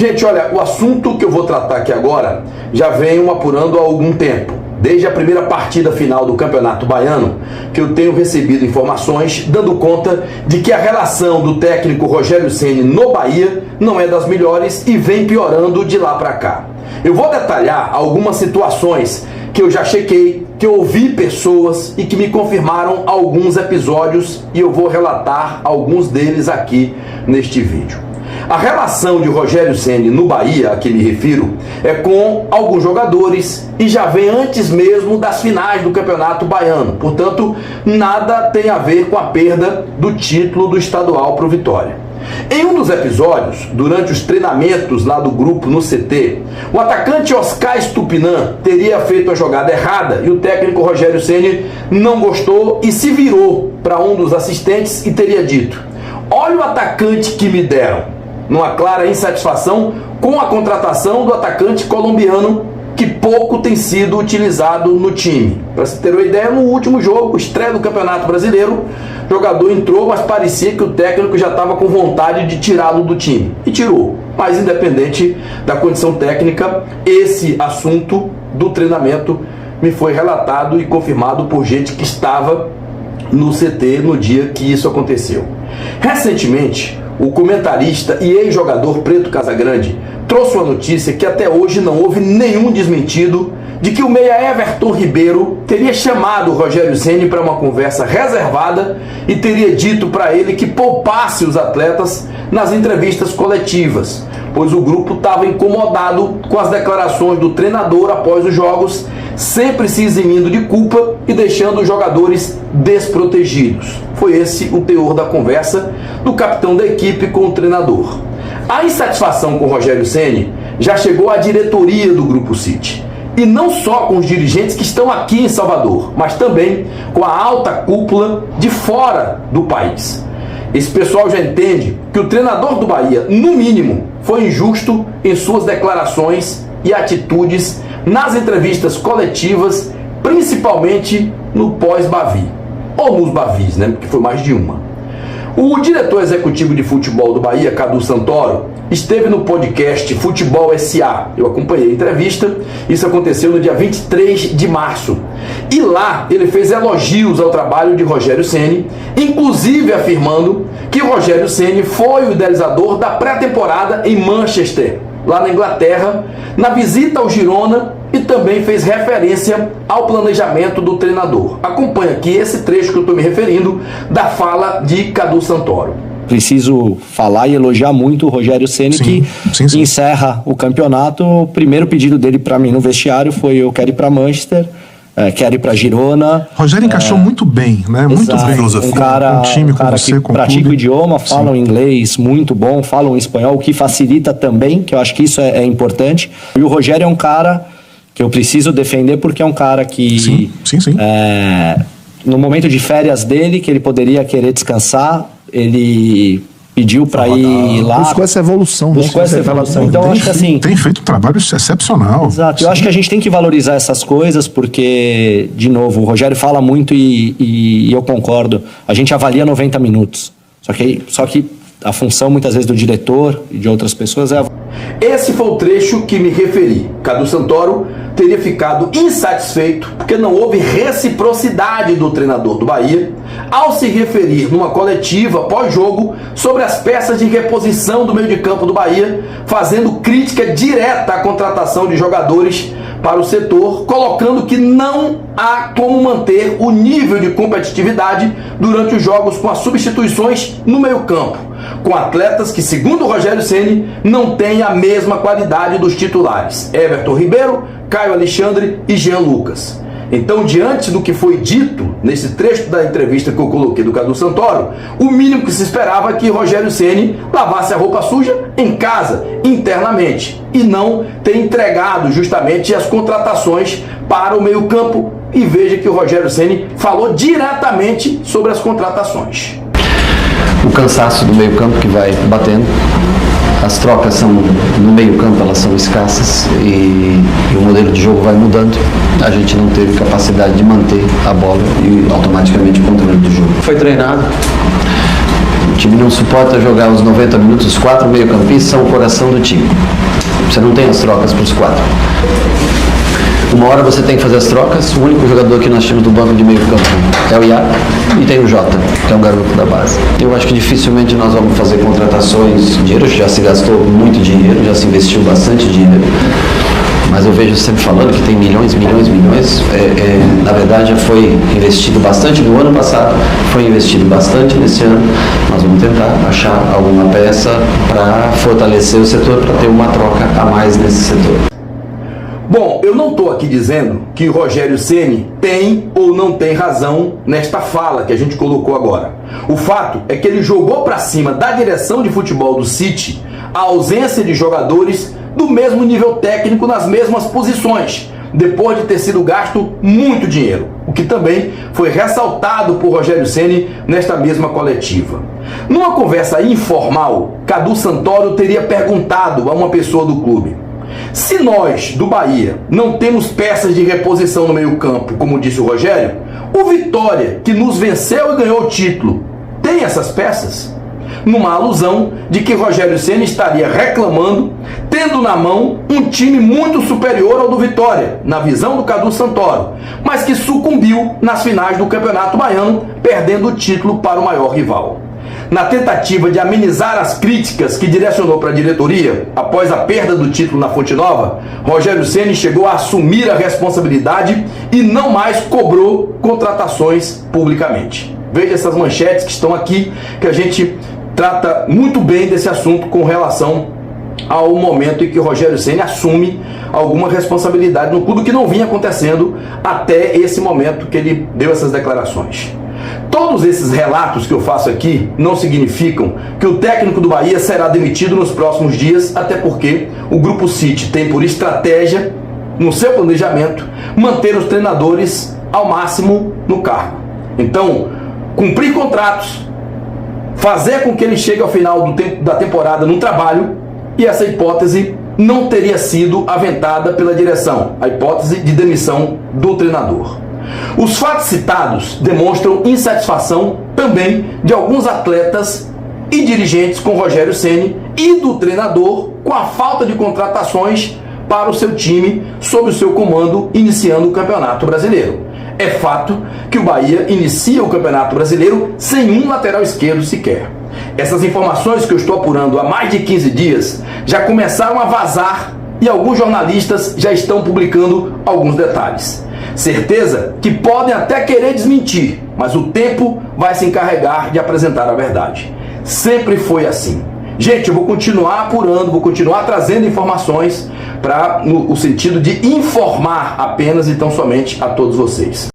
Gente, olha, o assunto que eu vou tratar aqui agora já venho apurando há algum tempo. Desde a primeira partida final do Campeonato Baiano, que eu tenho recebido informações dando conta de que a relação do técnico Rogério Ceni no Bahia não é das melhores e vem piorando de lá para cá. Eu vou detalhar algumas situações que eu já chequei, que eu ouvi pessoas e que me confirmaram alguns episódios, e eu vou relatar alguns deles aqui neste vídeo. A relação de Rogério Ceni no Bahia, a que me refiro, é com alguns jogadores e já vem antes mesmo das finais do Campeonato Baiano. Portanto, nada tem a ver com a perda do título do estadual para o Vitória. Em um dos episódios, durante os treinamentos lá do grupo no CT, o atacante Oscar Estupinan teria feito a jogada errada e o técnico Rogério Ceni não gostou e se virou para um dos assistentes e teria dito: "Olha o atacante que me deram", numa clara insatisfação com a contratação do atacante colombiano, que pouco tem sido utilizado no time. Para se ter uma ideia, no último jogo, estreia do Campeonato Brasileiro, o jogador entrou, mas parecia que o técnico já estava com vontade de tirá-lo do time. E tirou. Mas independente da condição técnica, esse assunto do treinamento me foi relatado e confirmado por gente que estava no CT no dia que isso aconteceu. Recentemente, o comentarista e ex-jogador Preto Casagrande trouxe uma notícia que até hoje não houve nenhum desmentido, de que o meia Everton Ribeiro teria chamado o Rogério Ceni para uma conversa reservada e teria dito para ele que poupasse os atletas nas entrevistas coletivas, pois o grupo estava incomodado com as declarações do treinador após os jogos, sempre se eximindo de culpa e deixando os jogadores desprotegidos. Foi esse o teor da conversa do capitão da equipe com o treinador. A insatisfação com o Rogério Ceni já chegou à diretoria do Grupo City. E não só com os dirigentes que estão aqui em Salvador, mas também com a alta cúpula de fora do país. Esse pessoal já entende que o treinador do Bahia, no mínimo, foi injusto em suas declarações e atitudes nas entrevistas coletivas, principalmente no pós-Bavi, ou nos Bavis, né, porque foi mais de uma. O diretor executivo de futebol do Bahia, Cadu Santoro, esteve no podcast Futebol SA. Eu acompanhei a entrevista, isso aconteceu no dia 23 de março. E lá ele fez elogios ao trabalho de Rogério Ceni, inclusive afirmando que Rogério Ceni foi o idealizador da pré-temporada em Manchester, lá na Inglaterra, na visita ao Girona, e também fez referência ao planejamento do treinador. Acompanhe aqui esse trecho que eu estou me referindo da fala de Cadu Santoro. Preciso falar e elogiar muito o Rogério Ceni, que encerra o campeonato. O primeiro pedido dele para mim no vestiário foi: eu quero ir para Manchester, quero ir para Girona. Rogério encaixou muito bem, né? Muito bem. Um cara que pratica o idioma, fala inglês muito bom, fala um espanhol, o que facilita também, que eu acho que isso é importante. E o Rogério é um cara que eu preciso defender, porque é um cara que no momento de férias dele, que ele poderia querer descansar, ele pediu para ir lá. Buscou essa evolução. Buscou essa evolução. Então, eu acho que assim... Tem feito um trabalho excepcional. Exato. Eu acho que a gente tem que valorizar essas coisas, porque, de novo, o Rogério fala muito e eu concordo. A gente avalia 90 minutos. Só que a função, muitas vezes, do diretor e de outras pessoas é... Esse foi o trecho que me referi. Cadu Santoro teria ficado insatisfeito porque não houve reciprocidade do treinador do Bahia ao se referir numa coletiva pós-jogo sobre as peças de reposição do meio de campo do Bahia, fazendo crítica direta à contratação de jogadores para o setor, colocando que não há como manter o nível de competitividade durante os jogos com as substituições no meio campo, com atletas que, segundo o Rogério Ceni, não têm a mesma qualidade dos titulares: Everton Ribeiro, Caio Alexandre e Jean Lucas. Então, diante do que foi dito nesse trecho da entrevista que eu coloquei do Cadu Santoro, o mínimo que se esperava é que Rogério Ceni lavasse a roupa suja em casa, internamente, e não ter entregado justamente as contratações para o meio-campo. E veja que o Rogério Ceni falou diretamente sobre as contratações. O cansaço do meio-campo que vai batendo. As trocas são no meio-campo, elas são escassas e o modelo de jogo vai mudando. A gente não teve capacidade de manter a bola e automaticamente o controle do jogo. Foi treinado, time não suporta jogar os 90 minutos, os 4 meio-campistas são o coração do time. Você não tem as trocas para os 4. Uma hora você tem que fazer as trocas, o único jogador que nós temos do banco de meio campo é o Iago e tem o Jota, que é um garoto da base. Eu acho que dificilmente nós vamos fazer contratações, dinheiro já se gastou muito dinheiro, já se investiu bastante dinheiro, mas eu vejo sempre falando que tem milhões. Na verdade já foi investido bastante no ano passado, foi investido bastante nesse ano. Nós vamos tentar achar alguma peça para fortalecer o setor, para ter uma troca a mais nesse setor. Bom, eu não estou aqui dizendo que o Rogério Ceni tem ou não tem razão nesta fala que a gente colocou agora. O fato é que ele jogou para cima da direção de futebol do City a ausência de jogadores do mesmo nível técnico nas mesmas posições, depois de ter sido gasto muito dinheiro, o que também foi ressaltado por Rogério Ceni nesta mesma coletiva. Numa conversa informal, Cadu Santoro teria perguntado a uma pessoa do clube: se nós, do Bahia, não temos peças de reposição no meio-campo, como disse o Rogério, o Vitória, que nos venceu e ganhou o título, tem essas peças? Numa alusão de que Rogério Ceni estaria reclamando, tendo na mão um time muito superior ao do Vitória, na visão do Cadu Santoro, mas que sucumbiu nas finais do Campeonato Baiano, perdendo o título para o maior rival. Na tentativa de amenizar as críticas que direcionou para a diretoria após a perda do título na Fonte Nova, Rogério Ceni chegou a assumir a responsabilidade e não mais cobrou contratações publicamente. Veja essas manchetes que estão aqui, que a gente trata muito bem desse assunto com relação ao momento em que o Rogério Ceni assume alguma responsabilidade no clube, que não vinha acontecendo até esse momento que ele deu essas declarações. Todos esses relatos que eu faço aqui não significam que o técnico do Bahia será demitido nos próximos dias, até porque o Grupo City tem por estratégia, no seu planejamento, manter os treinadores ao máximo no cargo. Então, cumprir contratos, fazer com que ele chegue ao final da temporada no trabalho, e essa hipótese não teria sido aventada pela direção, a hipótese de demissão do treinador. Os fatos citados demonstram insatisfação também de alguns atletas e dirigentes com Rogério Ceni e do treinador com a falta de contratações para o seu time sob o seu comando, iniciando o Campeonato Brasileiro. É fato que o Bahia inicia o Campeonato Brasileiro sem um lateral esquerdo sequer. Essas informações que eu estou apurando há mais de 15 dias já começaram a vazar e alguns jornalistas já estão publicando alguns detalhes. Certeza que podem até querer desmentir, mas o tempo vai se encarregar de apresentar a verdade. Sempre foi assim. Gente, eu vou continuar apurando, vou continuar trazendo informações no sentido de informar apenas e tão somente a todos vocês.